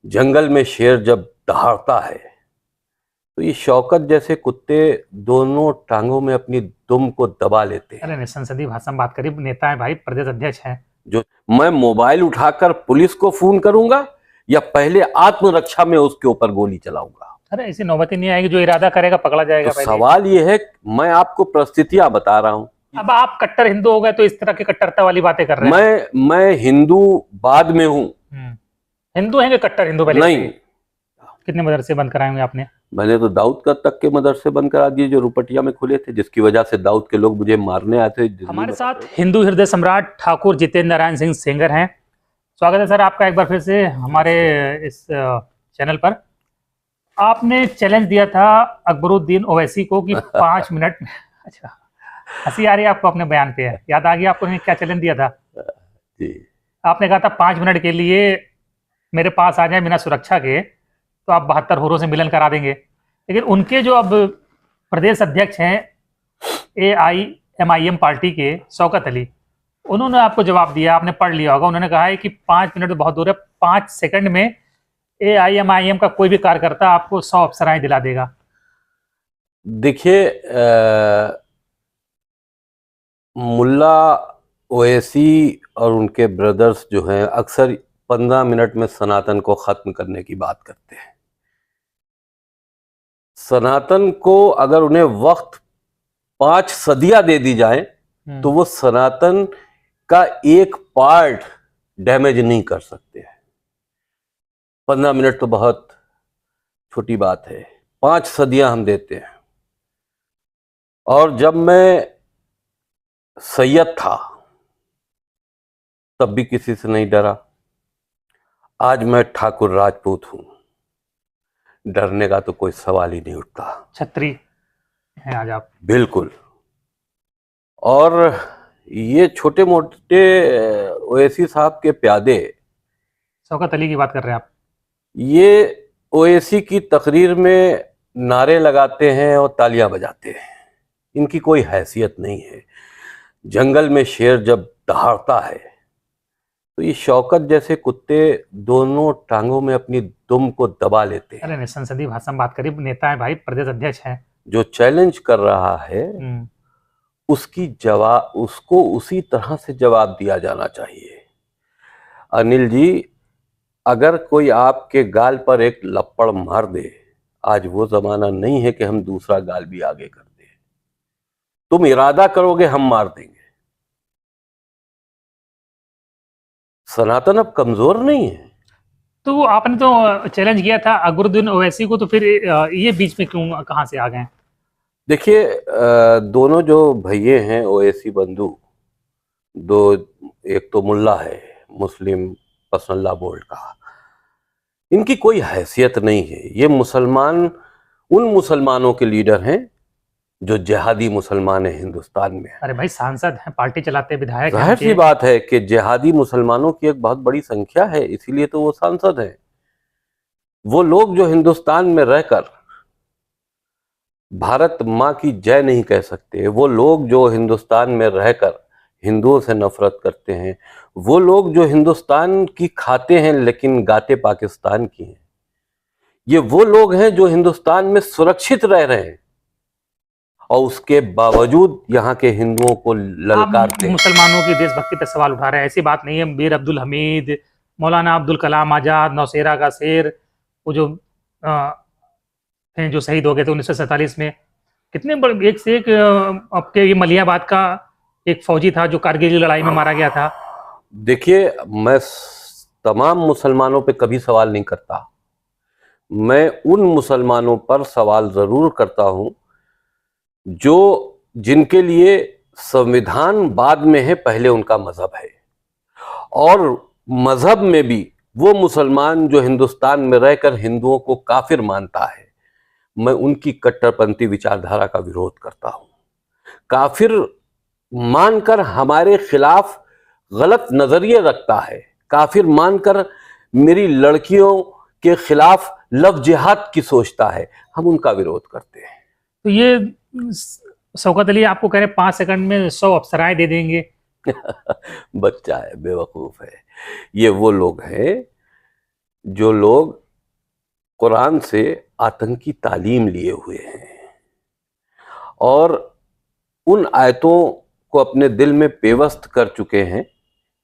जंगल में शेर जब दहाड़ता है तो ये शौकत जैसे कुत्ते दोनों टांगों में अपनी दुम को दबा लेते हैं। अरे संसदीय भाषा में बात करिए, नेता है भाई, प्रदेश अध्यक्ष हैं। जो मैं मोबाइल उठाकर पुलिस को फोन करूंगा या पहले आत्मरक्षा में उसके ऊपर गोली चलाऊंगा? अरे ऐसी नौबत ही नहीं आएगी, जो इरादा करेगा पकड़ा जाएगा। तो पहले सवाल ये है, मैं आपको परिस्थितियां बता रहा हूं। अब आप कट्टर हिंदू हो गए तो इस तरह की कट्टरता वाली बातें कर रहे हैं। मैं हिंदू बाद में हूं। हिंदू हैं कि कट्टर हिंदू पहले? नहीं, कितने मदरसे बंद कराएंगे आपने? मैंने तो दाऊद का तक के मदरसे बंद करा दिए जो रुपटिया में खुले थे, जिसकी वजह से दाऊद के लोग मुझे मारने आए थे। हमारे साथ हिंदू हृदय सम्राट ठाकुर जितेंद्र नारायण सिंह सेंगर हैं। स्वागत है सर आपका एक बार फिर से हमारे इस चैनल पर। आपने चैलेंज दिया था अकबरुद्दीन ओवैसी को कि 5 मिनट में अच्छा, हंसी आ रही है आपको अपने बयान पे? है याद आ गया आपको क्या चैलेंज दिया था? जी। आपने कहा था 5 मिनट के लिए मेरे पास आ जाए बिना सुरक्षा के तो आप 72 होरों से मिलन करा देंगे। लेकिन उनके जो अब प्रदेश अध्यक्ष हैं AIMIM पार्टी के, शौकत अली, उन्होंने आपको जवाब दिया, आपने पढ़ लिया होगा। उन्होंने कहा है कि 5 मिनट बहुत दूर है, 5 सेकंड में AIMIM का कोई भी कार्यकर्ता आपको 100 अफसराएं दिला देगा। देखिए, मुल्ला ओवैसी और उनके ब्रदर्स जो हैं अक्सर 15 मिनट में सनातन को खत्म करने की बात करते हैं। सनातन को अगर उन्हें वक्त 5 सदियां दे दी जाए तो वो सनातन का एक पार्ट डैमेज नहीं कर सकते हैं। 15 मिनट तो बहुत छोटी बात है, 5 सदियां हम देते हैं। और जब मैं सैयद था तब भी किसी से नहीं डरा। आज मैं ठाकुर राजपूत हूं, डरने का तो कोई सवाल ही नहीं उठता। छत्री हैं आज आप। बिल्कुल। और ये छोटे मोटे ओवैसी साहब के प्यादे, शौकत अली की बात कर रहे हैं आप? ये ओवैसी की तकरीर में नारे लगाते हैं और तालियां बजाते हैं। इनकी कोई हैसियत नहीं है। जंगल में शेर जब दहाड़ता है तो ये शौकत जैसे कुत्ते दोनों टांगों में अपनी दुम को दबा लेते हैं। अरे संसदीय भाषा में बात करिए, नेता है भाई, प्रदेश अध्यक्ष हैं। जो चैलेंज कर रहा है उसको उसी तरह से जवाब दिया जाना चाहिए। अनिल जी, अगर कोई आपके गाल पर एक लपड़ मार दे, आज वो जमाना नहीं है कि हम दूसरा गाल भी आगे कर दे। तुम इरादा करोगे हम मार देंगे। सनातन अब कमजोर नहीं है। तो आपने तो चैलेंज किया था अकबरुद्दीन ओवैसी को, तो फिर ये बीच में क्यों, कहां से आ गए? देखिए, दोनों जो भैये हैं ओवैसी बंधु, दो, एक तो मुल्ला है मुस्लिम पर्सनल लॉ बोर्ड का, इनकी कोई हैसियत नहीं है। ये मुसलमान उन मुसलमानों के लीडर हैं जो जिहादी मुसलमान हैं हिंदुस्तान में। अरे भाई, सांसद हैं, पार्टी चलाते, विधायक हैं। जाहिर सी बात है कि जिहादी मुसलमानों की एक बहुत बड़ी संख्या है, इसीलिए तो वो सांसद हैं। वो लोग जो हिंदुस्तान में रहकर भारत माँ की जय नहीं कह सकते, वो लोग जो हिंदुस्तान में रहकर हिंदुओं से नफरत करते हैं, वो लोग जो हिंदुस्तान की खाते हैं लेकिन गाते पाकिस्तान की हैं, ये वो लोग हैं जो हिंदुस्तान में सुरक्षित रह रहे हैं और उसके बावजूद यहाँ के हिंदुओं को ललकारते हैं। मुसलमानों की देशभक्ति पे सवाल उठा रहे हैं, ऐसी बात नहीं है। मीर अब्दुल हमीद, मौलाना अब्दुल कलाम आजाद, नौशेरा का शेर, वो जो जो शहीद हो गए थे 1947 में, कितने बड़े एक से एक। आपके ये मलियाबाद का एक फौजी था जो कारगिल की लड़ाई में मारा गया था। देखिए, मैं तमाम मुसलमानों पे कभी सवाल नहीं करता। मैं उन मुसलमानों पर सवाल जरूर करता हूं जो जिनके लिए संविधान बाद में है, पहले उनका मजहब है। और मजहब में भी वो मुसलमान जो हिंदुस्तान में रहकर हिंदुओं को काफिर मानता है, मैं उनकी कट्टरपंथी विचारधारा का विरोध करता हूं। काफिर मानकर हमारे खिलाफ गलत नजरिए रखता है, काफिर मानकर मेरी लड़कियों के खिलाफ लव जिहाद की सोचता है, हम उनका विरोध करते हैं। तो ये शौकत अली आपको कह रहे 5 सेकंड में 100 अफसराएं दे देंगे? बच्चा है, बेवकूफ है। ये वो लोग हैं जो लोग कुरान से आतंकी तालीम लिए हुए हैं और उन आयतों को अपने दिल में पेवस्त कर चुके हैं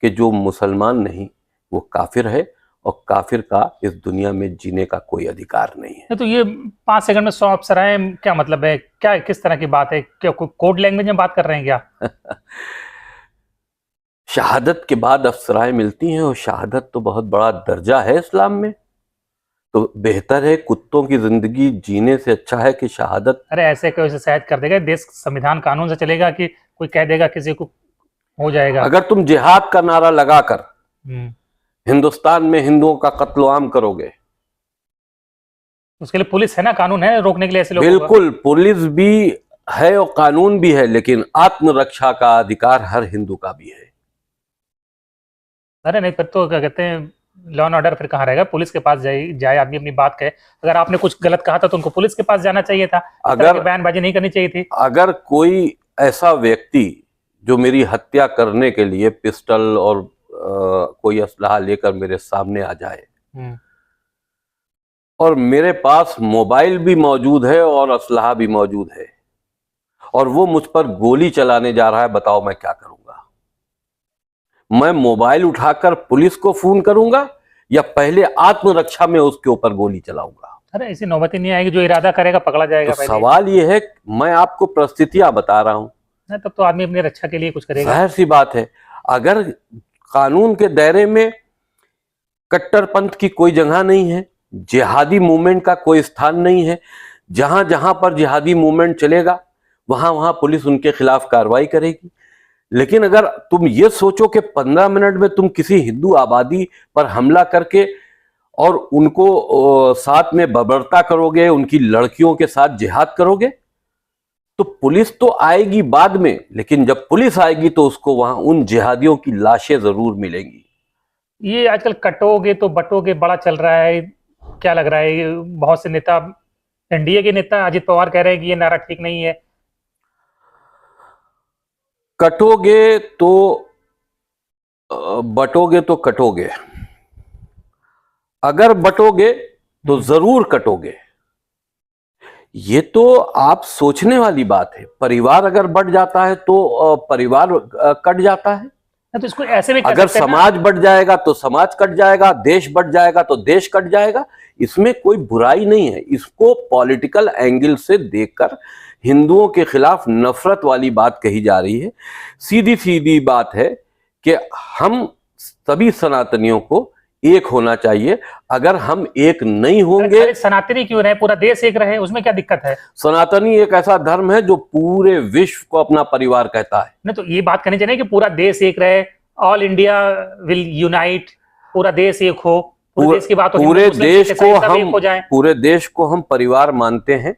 कि जो मुसलमान नहीं वो काफिर है और काफिर का इस दुनिया में जीने का कोई अधिकार नहीं है। तो ये 5 सेकंड में 100 अप्सराएं, क्या मतलब है, क्या किस तरह की बात है, क्या कोई कोड लैंग्वेज में बात कर रहे हैं क्या? शहादत के बाद अप्सराएं मिलती हैं और शहादत तो बहुत बड़ा दर्जा है इस्लाम में, तो बेहतर है कुत्तों की जिंदगी जीने से अच्छा है कि शहादत। अरे ऐसे कैसे शायद कर देगा, देश संविधान कानून से चलेगा कि कोई कह देगा किसी को हो जाएगा? अगर तुम जिहाद का नारा लगाकर हम्म, हिंदुस्तान में हिंदुओं का कत्ल-आम करोगे, उसके लिए पुलिस है ना, कानून है रोकने के लिए ऐसे लोगों को। बिल्कुल पुलिस भी है और कानून भी है, लेकिन आत्मरक्षा का अधिकार हर हिंदू का भी है। अरे नहीं, फिर तो क्या कहते हैं, लॉ एंड ऑर्डर फिर कहाँ रहेगा? पुलिस के पास जाए आदमी अपनी बात कहे। अगर आपने कुछ गलत कहा था तो उनको पुलिस के पास जाना चाहिए था, अगर बयानबाजी नहीं करनी चाहिए थी। अगर कोई ऐसा व्यक्ति जो मेरी हत्या करने के लिए पिस्टल और कोई असलहा लेकर मेरे सामने आ जाए और मेरे पास मोबाइल भी मौजूद है और असलहा भी मौजूद है और वो मुझ पर गोली चलाने जा रहा है, बताओ मैं क्या करूंगा? मैं मोबाइल उठाकर पुलिस को फोन करूंगा या पहले आत्मरक्षा में उसके ऊपर गोली चलाऊंगा? अरे ऐसी नौबत ही नहीं आएगी, जो इरादा करेगा पकड़ा जाएगा। तो सवाल ये है, मैं आपको परिस्थितियां बता रहा हूं, तब तो आदमी अपनी रक्षा के लिए कुछ करेगा। जाहिर सी बात है, अगर कानून के दायरे में कट्टरपंथ की कोई जगह नहीं है, जिहादी मूवमेंट का कोई स्थान नहीं है, जहां जहां पर जिहादी मूवमेंट चलेगा वहां वहां पुलिस उनके खिलाफ कार्रवाई करेगी। लेकिन अगर तुम ये सोचो कि 15 मिनट में तुम किसी हिंदू आबादी पर हमला करके और उनको साथ में बर्बरता करोगे, उनकी लड़कियों के साथ जिहाद करोगे, तो पुलिस तो आएगी बाद में, लेकिन जब पुलिस आएगी तो उसको वहां उन जिहादियों की लाशें जरूर मिलेंगी। ये आजकल कटोगे तो बटोगे बड़ा चल रहा है, क्या लग रहा है? ये बहुत से नेता, एनडीए के नेता अजित पवार कह रहे हैं कि ये नारा ठीक नहीं है। कटोगे तो बटोगे तो कटोगे, अगर बटोगे तो जरूर कटोगे। ये तो आप सोचने वाली बात है। परिवार अगर बढ़ जाता है तो परिवार कट जाता है, तो इसको ऐसे भी अगर समाज बढ़ जाएगा तो समाज कट जाएगा, देश बढ़ जाएगा तो देश कट जाएगा। इसमें कोई बुराई नहीं है। इसको पॉलिटिकल एंगल से देखकर हिंदुओं के खिलाफ नफरत वाली बात कही जा रही है। सीधी सीधी बात है कि हम सभी सनातनियों को एक होना चाहिए। अगर हम एक नहीं होंगे, सनातनी क्यों रहे, पूरा देश एक रहे, उसमें क्या दिक्कत है? सनातनी एक ऐसा धर्म है जो पूरे विश्व को अपना परिवार कहता है। नहीं, तो ये बात करनी चाहिए कि पूरा देश एक रहे, ऑल इंडिया विल यूनाइट, पूरा देश एक हो, पूरे देश की बात हो, पूरे देश को हम परिवार मानते हैं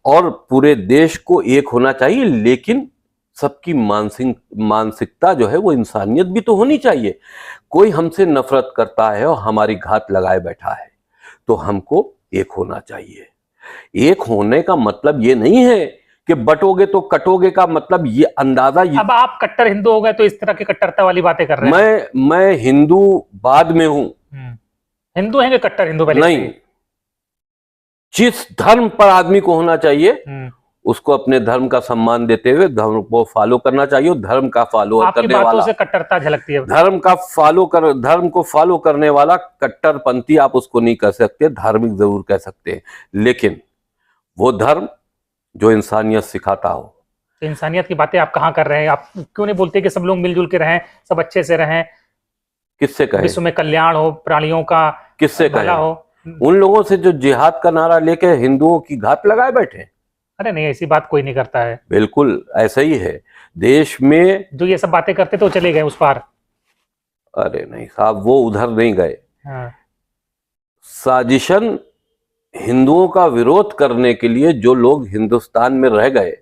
और पूरे देश को एक होना चाहिए। लेकिन सबकी मानसिकता जो है वो इंसानियत भी तो होनी चाहिए। कोई हमसे नफरत करता है और हमारी घात लगाए बैठा है तो हमको एक होना चाहिए। एक होने का मतलब ये नहीं है कि बटोगे तो कटोगे का मतलब ये अंदाजा। अब आप कट्टर हिंदू हो गए तो इस तरह की कट्टरता वाली बातें कर रहे हैं। मैं हिंदू बाद में हूं। हिंदू हैं कि कट्टर हिंदू पहले? नहीं, जिस धर्म पर आदमी को होना चाहिए उसको अपने धर्म का सम्मान देते हुए धर्म को फॉलो करना चाहिए। धर्म का फॉलो करने वाला, से कट्टरता झलकती है। धर्म को फॉलो करने वाला कट्टरपंथी आप उसको नहीं कह सकते, धार्मिक जरूर कह सकते हैं, लेकिन वो धर्म जो इंसानियत सिखाता हो। तो इंसानियत की बातें आप कहाँ कर रहे हैं? आप क्यों नहीं बोलते कि सब लोग मिलजुल के रहें, सब अच्छे से रहें? किससे कहे? विश्व में कल्याण हो, प्राणियों का किससे भला हो? उन लोगों से जो जिहाद का नारा लेके हिंदुओं की घात लगाए बैठे। अरे नहीं, ऐसी बात कोई नहीं करता है। बिल्कुल ऐसा ही है। देश में जो ये सब बातें करते तो चले गए उस पार। अरे नहीं साहब, वो उधर नहीं गए। साजिशन हिंदुओं का विरोध करने के लिए जो लोग हिंदुस्तान में रह गए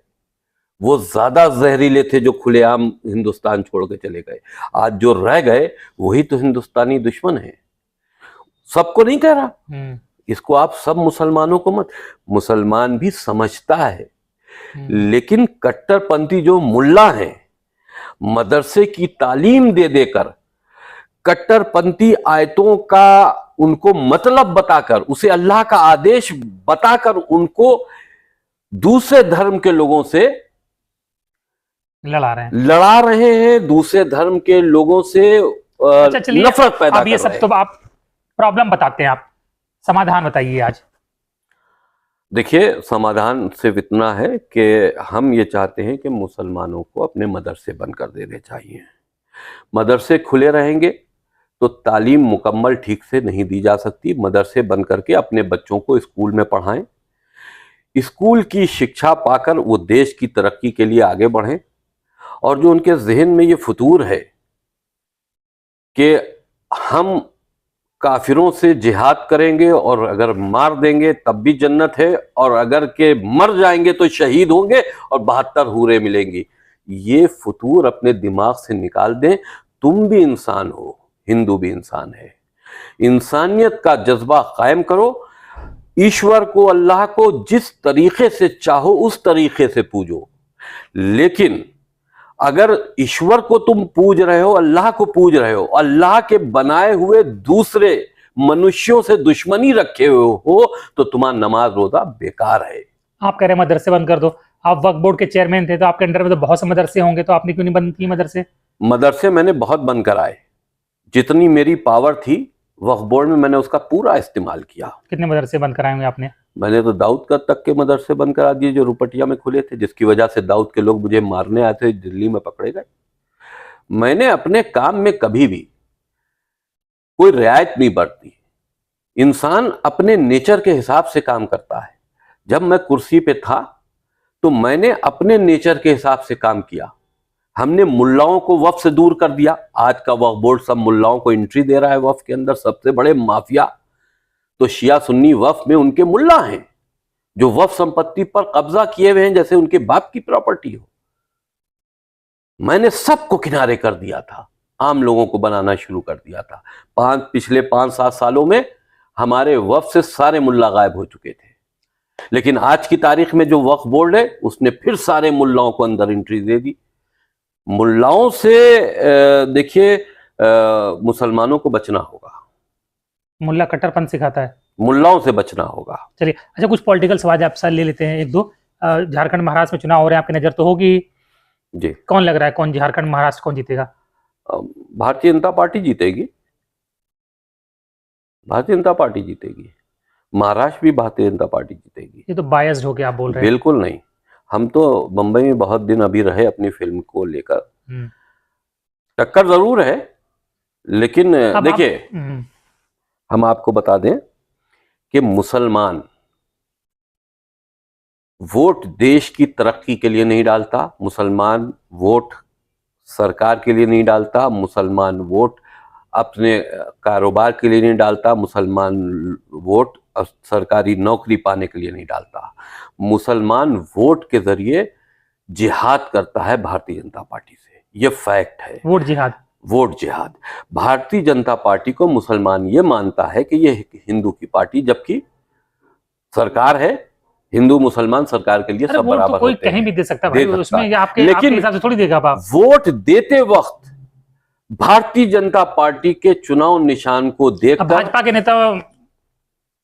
वो ज्यादा जहरीले थे जो खुलेआम हिंदुस्तान छोड़ के चले गए। आज जो रह गए वही तो हिंदुस्तानी दुश्मन है। सबको नहीं कह रहा, इसको आप सब मुसलमानों को मत, मुसलमान भी समझता है, लेकिन कट्टरपंथी जो मुल्ला हैं, मदरसे की तालीम दे देकर कट्टरपंथी आयतों का उनको मतलब बताकर, उसे अल्लाह का आदेश बताकर उनको दूसरे धर्म के लोगों से लड़ा रहे हैं, दूसरे धर्म के लोगों से अच्छा चलिए, नफरत पैदा अब ये कर सब रहे तो हैं। आप प्रॉब्लम बताते हैं, आप समाधान बताइए आज। देखिए, समाधान सिर्फ इतना है कि हम ये चाहते हैं कि मुसलमानों को अपने मदरसे बंद कर देने चाहिए। मदरसे खुले रहेंगे तो तालीम मुकम्मल ठीक से नहीं दी जा सकती। मदरसे बंद करके अपने बच्चों को स्कूल में पढ़ाएं, स्कूल की शिक्षा पाकर वो देश की तरक्की के लिए आगे बढ़ें। और जो उनके जहन में ये फतूर है कि हम काफिरों से जिहाद करेंगे और अगर मार देंगे तब भी जन्नत है, और अगर के मर जाएंगे तो शहीद होंगे और 72 हूरें मिलेंगी, ये फतूर अपने दिमाग से निकाल दें। तुम भी इंसान हो, हिंदू भी इंसान है। इंसानियत का जज्बा कायम करो। ईश्वर को, अल्लाह को जिस तरीके से चाहो उस तरीके से पूजो। लेकिन अगर ईश्वर को तुम पूज रहे हो, अल्लाह को पूज रहे हो, अल्लाह के बनाए हुए दूसरे मनुष्यों से दुश्मनी रखे हुए हो, तो तुम्हारा नमाज रोजा बेकार है। आप कह रहे हैं मदरसे बंद कर दो, आप वक्फ बोर्ड के चेयरमैन थे तो आपके अंडर में तो बहुत से मदरसे होंगे, तो आपने क्यों नहीं बंद किए मदरसे? मदरसे मैंने बहुत बंद कराए, जितनी मेरी पावर थी वक्फ बोर्ड में मैंने उसका पूरा इस्तेमाल किया। कितने मदरसे बंद कराए होंगे आपने? मैंने तो दाऊद का तक के मदरसे बंद करा दिए जो रुपटिया में खुले थे, जिसकी वजह से दाऊद के लोग मुझे मारने आए थे, दिल्ली में पकड़े गए। मैंने अपने काम में कभी भी कोई रियायत नहीं बरती। इंसान अपने नेचर के हिसाब से काम करता है। जब मैं कुर्सी पे था तो मैंने अपने नेचर के हिसाब से काम किया। हमने मुल्लाओं को वक्फ से दूर कर दिया। आज का वक्फ बोर्ड सब मुल्लाओं को एंट्री दे रहा है वक्फ के अंदर। सबसे बड़े माफिया तो शिया सुन्नी वक्फ में उनके मुल्ला हैं, जो वक्फ संपत्ति पर कब्जा किए हुए हैं जैसे उनके बाप की प्रॉपर्टी हो। मैंने सबको किनारे कर दिया था, आम लोगों को बनाना शुरू कर दिया था। पिछले 5-7 सालों में हमारे वक्फ से सारे मुल्ला गायब हो चुके थे। लेकिन आज की तारीख में जो वक्फ बोर्ड है उसने फिर सारे मुल्लाओं को अंदर एंट्री दे दी। मुल्लाओं से देखिए मुसलमानों को बचना होगा। मुल्ला कट्टरपंथ सिखाता है, मुल्लाओं से बचना होगा। चलिए, अच्छा कुछ पॉलिटिकल सवाल आपसे ले लेते हैं, एक दो। झारखंड महाराष्ट्र में चुनाव हो रहे हैं, आपकी नजर तो होगी जी। कौन लग रहा है, कौन झारखंड महाराष्ट्र कौन जीतेगा? भारतीय जनता पार्टी जीतेगी। भारतीय जनता पार्टी जीतेगी। महाराष्ट्र भी भारतीय जनता पार्टी जीतेगी। ये तो बायस्ड हो गया आप बोल रहे हैं। बिल्कुल नहीं, हम तो बंबई में बहुत दिन अभी रहे अपनी फिल्म को लेकर। टक्कर जरूर है, लेकिन देखिए हम आपको बता दें कि मुसलमान वोट देश की तरक्की के लिए नहीं डालता, मुसलमान वोट सरकार के लिए नहीं डालता, मुसलमान वोट अपने कारोबार के लिए नहीं डालता, मुसलमान वोट सरकारी नौकरी पाने के लिए नहीं डालता। मुसलमान वोट के जरिए जिहाद करता है भारतीय जनता पार्टी से, ये फैक्ट है। वोट जिहाद, वोट जिहाद। भारतीय जनता पार्टी को मुसलमान ये मानता है कि ये हिंदू की पार्टी, जबकि सरकार है, हिंदू मुसलमान सरकार के लिए सब बराबर तो कोई होते हैं। कहीं भी दे सकता है, उसमें आपके हिसाब से थोड़ी देगा आप। वोट देते वक्त भारतीय जनता पार्टी के चुनाव निशान को देखकर भाजपा के नेता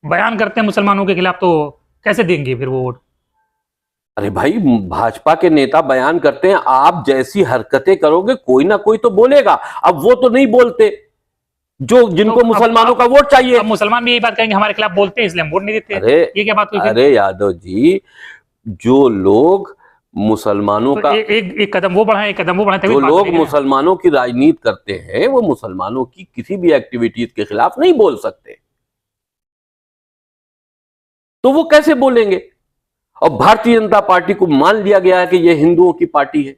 बयान करते हैं मुसलमानों के खिलाफ, तो कैसे देंगे फिर वो वोट? अरे भाई, भाजपा के नेता बयान करते हैं, आप जैसी हरकतें करोगे कोई ना कोई तो बोलेगा। अब वो तो नहीं बोलते जो जिनको तो मुसलमानों का वोट चाहिए। अब मुसलमान भी यही बात कहेंगे हमारे खिलाफ बोलते हैं इसलिए हम वोट नहीं देते। अरे ये क्या बात हुई? अरे यादव जी, जो लोग मुसलमानों का एक कदम वो बढ़ाएं, एक कदम वो बढ़ाएं, जो लोग मुसलमानों की राजनीति करते हैं वो मुसलमानों की किसी भी एक्टिविटीज के खिलाफ नहीं बोल सकते, तो वो कैसे बोलेंगे? और भारतीय जनता पार्टी को मान लिया गया है कि यह हिंदुओं की पार्टी है।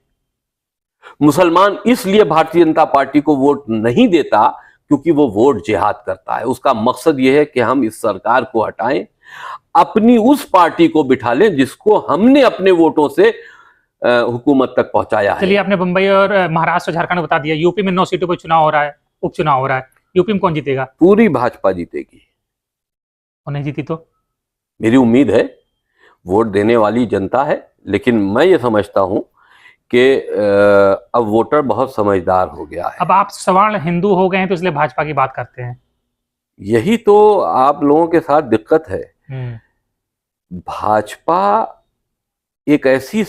मुसलमान इसलिए भारतीय जनता पार्टी को वोट नहीं देता क्योंकि वो वोट जिहाद करता है। उसका मकसद यह है कि हम इस सरकार को हटाएं, अपनी उस पार्टी को बिठा लें जिसको हमने अपने वोटों से हुकूमत तक पहुंचाया है। चलिए, आपने बंबई और महाराष्ट्र झारखंड बता दिया, यूपी में 9 सीटों पर चुनाव हो रहा है, उपचुनाव हो रहा है, यूपी में कौन जीतेगा? पूरी भाजपा जीतेगी। और नहीं जीती तो? मेरी उम्मीद है, वोट देने वाली जनता है, लेकिन मैं ये समझता हूं कि अब वोटर बहुत समझदार हो गया है। अब आप सवर्ण हिंदू हो गए हैं तो इसलिए भाजपा की बात करते हैं। यही तो आप लोगों के साथ दिक्कत है। भाजपा एक ऐसी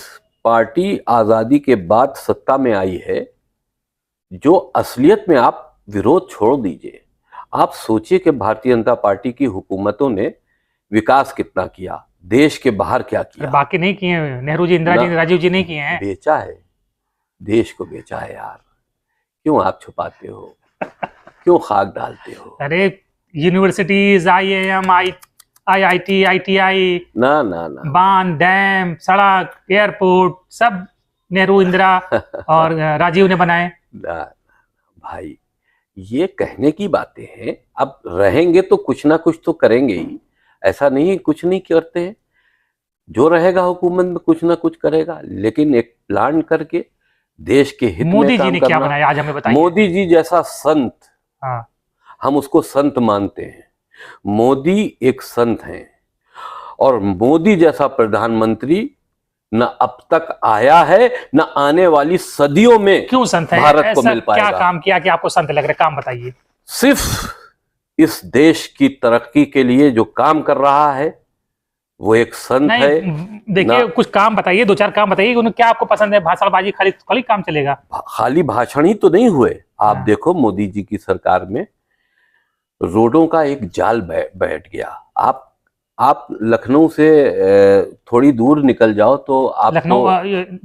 पार्टी आजादी के बाद सत्ता में आई है जो असलियत में, आप विरोध छोड़ दीजिए, आप सोचिए कि भारतीय जनता पार्टी की हुकूमतों ने विकास कितना किया, देश के बाहर क्या किया। बाकी नहीं किए, नेहरू जी, इंदिरा जी, राजीव जी नहीं किए हैं। बेचा है, देश को बेचा है यार। क्यों आप छुपाते हो, क्यों खाक डालते हो? अरे यूनिवर्सिटीज, IIM, IIT, ITI, ना ना ना, बांध, डैम, सड़क, एयरपोर्ट सब नेहरू, इंदिरा और राजीव ने बनाए। ना भाई, ये कहने की बातें हैं। अब रहेंगे तो कुछ ना कुछ तो करेंगे ही, ऐसा नहीं कुछ नहीं करते हैं। जो रहेगा हुकूमत में कुछ ना कुछ करेगा, लेकिन एक प्लान करके देश के हित में मोदी जी काम ने क्या करना। बनाया आज हमें बताइए। मोदी जी जैसा संत, हाँ, हम उसको संत मानते हैं। मोदी एक संत हैं, और मोदी जैसा प्रधानमंत्री न अब तक आया है, न आने वाली सदियों में क्यों संत है? भारत को ऐसा मिल पाएगा। क्या काम किया कि आपको संत लग रहा है? काम बताइए। सिर्फ इस देश की तरक्की के लिए जो काम कर रहा है वो एक संत है। देखिए, कुछ काम बताइए, 2-4 काम बताइए, उन्हें क्या आपको पसंद है? भाषणबाजी खाली खाली काम चलेगा? खाली भाषण ही तो नहीं हुए। आप देखो, मोदी जी की सरकार में रोडों का एक जाल बैठ गया। आप लखनऊ से थोड़ी दूर निकल जाओ तो आप लखनऊ,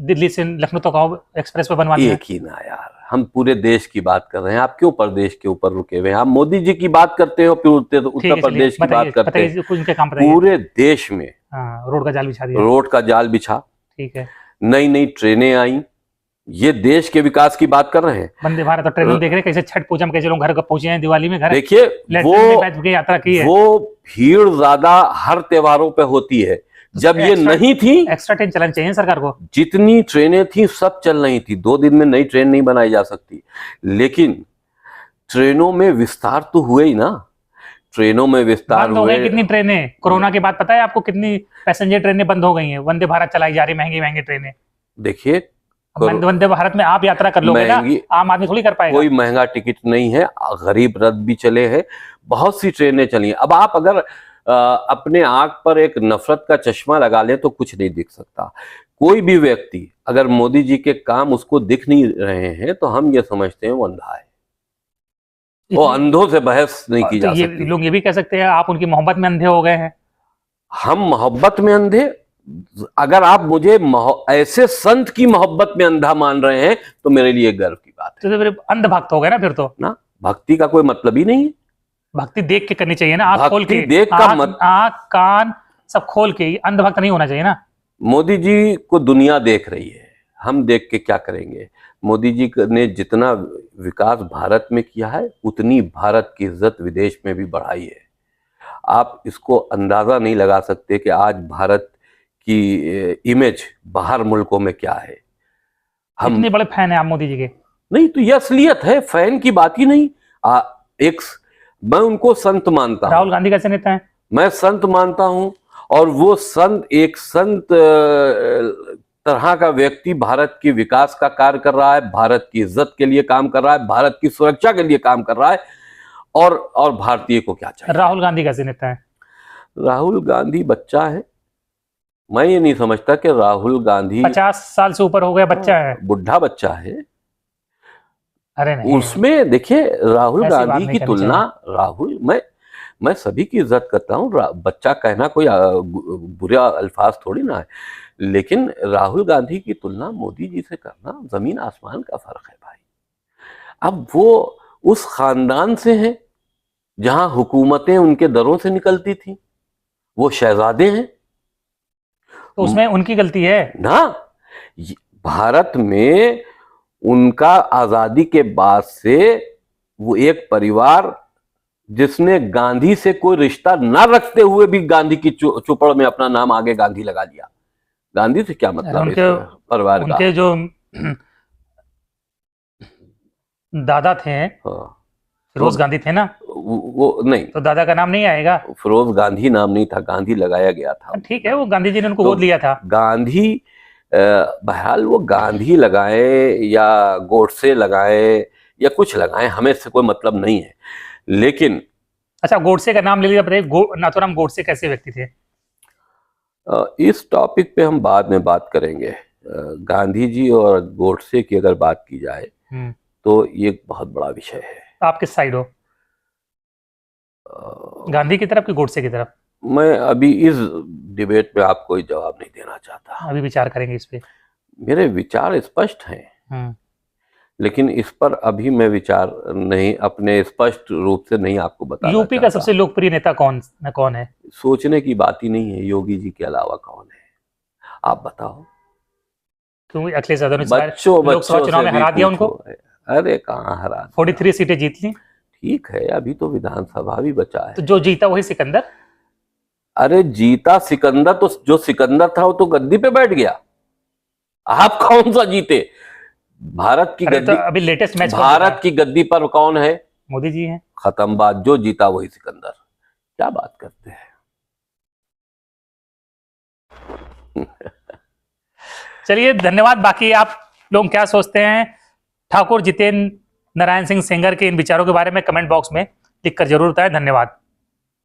दिल्ली से लखनऊ तक एक्सप्रेस पे बनवा दिया। एक ही ना यार, हम पूरे देश की बात कर रहे हैं, आप क्यों प्रदेश के ऊपर रुके हुए हैं? आप मोदी जी की बात करते हो, फिर उत्तर प्रदेश की बात करते हैं। पूरे देश में रोड का जाल बिछा दिया। रोड का जाल बिछा, ठीक है। नई नई ट्रेनें आई, ये देश के विकास की बात कर रहे हैं। वंदे भारत और ट्रेन देख रहे कैसे छठ पूजा में कैसे लोग घर पहुंचे हैं, दिवाली में घर। देखिए, यात्रा की है। वो भीड़ ज्यादा हर त्योहारों पे होती है। जब ये नहीं थी, एक्स्ट्रा ट्रेन चलानी चाहिए सरकार को। जितनी ट्रेनें थी सब चल रही थी। 2 दिन में नई ट्रेन नहीं बनाई जा सकती, लेकिन ट्रेनों में विस्तार तो हुए ही ना। ट्रेनों में विस्तार बंद हो गई कितनी ट्रेनें कोरोना के बाद, पता है आपको? कितनी पैसेंजर ट्रेनें बंद हो गई हैं। वंदे भारत चलाई जा रही, महंगी महंगी ट्रेनें। देखिए, वंदे भारत में आप यात्रा कर लोगे ना, आम आदमी थोड़ी कर पाएगा। कोई महंगा टिकट नहीं है, गरीब रथ भी चले हैं, बहुत सी ट्रेनें चली हैं। अब आप अगर अपने आंख पर एक नफरत का चश्मा लगा ले तो कुछ नहीं दिख सकता। कोई भी व्यक्ति अगर मोदी जी के काम उसको दिख नहीं रहे हैं तो हम ये समझते हैं वो अंधा है। वो अंधों से बहस नहीं की जा सकती। लोग ये भी कह सकते हैं आप उनकी मोहब्बत में अंधे हो गए हैं। हम मोहब्बत में अंधे? अगर आप मुझे ऐसे संत की मोहब्बत में अंधा मान रहे हैं तो मेरे लिए गर्व की बात है। तो फिर अंध भक्त हो गए ना फिर तो। ना, भक्ति का कोई मतलब ही नहीं है। भक्ति देख के करनी चाहिए ना, आंख खोल के। देख का आंख कान सब खोल के। अंधभक्त नहीं होना चाहिए ना। मोदी जी को दुनिया देख रही है, हम देख के क्या करेंगे? मोदी जी ने जितना विकास भारत में किया है उतनी भारत की इज्जत विदेश में भी बढ़ाई है। आप इसको अंदाजा नहीं लगा सकते कि आज भारत की इमेज बाहर मुल्कों में क्या है। हम इतने बड़े फैन हैं आप मोदी जी के? नहीं, तो ये असलियत है, फैन की बात ही नहीं। मैं उनको संत मानता हूं। राहुल गांधी कैसे नेता हैं? मैं संत मानता हूं, और वो संत एक संत तरह का व्यक्ति भारत के विकास का कार्य कर रहा है, भारत की इज्जत के लिए काम कर रहा है, भारत की सुरक्षा के लिए काम कर रहा है। और भारतीय को क्या चाहिए? राहुल गांधी कैसे नेता है? राहुल गांधी बच्चा है। मैं ये नहीं समझता कि राहुल गांधी 50 साल से ऊपर हो गया बच्चा है। बुढ़ा बच्चा है। अरे नहीं, उसमें देखिए, राहुल गांधी की तुलना, मैं सभी की इज्जत करता हूँ, बच्चा कहना कोई बुरा अल्फाज थोड़ी ना है, लेकिन राहुल गांधी की तुलना मोदी जी से करना जमीन आसमान का फर्क है भाई। अब वो उस खानदान से हैं जहां हुकूमतें उनके दरों से निकलती थी, वो शहजादे हैं, तो उसमें उनकी गलती है ना। भारत में उनका आजादी के बाद से वो एक परिवार जिसने गांधी से कोई रिश्ता न रखते हुए भी गांधी की चौपड़ में अपना नाम आगे गांधी लगा दिया। गांधी से क्या मतलब है परिवार का? उनके जो दादा थे, फिरोज गांधी थे ना, वो नहीं, तो दादा का नाम नहीं आएगा? फिरोज गांधी नाम नहीं था, गांधी लगाया गया था। ठीक है, वो गांधी जी ने उनको गोद लिया था। गांधी, बहरहाल वो गांधी लगाए या गोडसे लगाए या कुछ लगाए, हमें से कोई मतलब नहीं है, लेकिन अच्छा, गोडसे का नाम ले लिया, बताइए नाथूराम गोडसे कैसे व्यक्ति थे? इस टॉपिक पे हम बाद में बात करेंगे। गांधी जी और गोडसे की अगर बात की जाए तो ये एक बहुत बड़ा विषय है। आप किस साइड हो, गांधी की तरफ कि गोडसे की तरफ? मैं अभी इस डिबेट में आपको कोई जवाब नहीं देना चाहता। अभी विचार करेंगे इस पे। मेरे विचार स्पष्ट हैं, लेकिन इस पर अभी मैं विचार नहीं, अपने स्पष्ट रूप से नहीं आपको बताना यूपी का सबसे लोकप्रिय नेता कौन है? सोचने की बात ही नहीं है, योगी जी के अलावा कौन है, आप बताओ। क्योंकि अखिलेश यादव ने बच्चों लोकसभा चुनाव में हरा दिया उनको। अरे कहाँ हरा, 43 सीटें जीत ली। ठीक है, अभी तो विधानसभा भी बचा है। तो जो जीता वही सिकंदर। अरे जीता सिकंदर, तो जो सिकंदर था वो तो गद्दी पे बैठ गया, आप कौन सा जीते? भारत की गद्दी, तो अभी लेटेस्ट मैच भारत की गद्दी पर कौन है? मोदी जी हैं। खत्म बात, जो जीता वही सिकंदर, क्या बात करते हैं। चलिए, धन्यवाद। बाकी आप लोग क्या सोचते हैं ठाकुर जितेंद्र नारायण सिंह सेंगर के इन विचारों के बारे में कमेंट बॉक्स में लिखकर जरूर बताएं। धन्यवाद।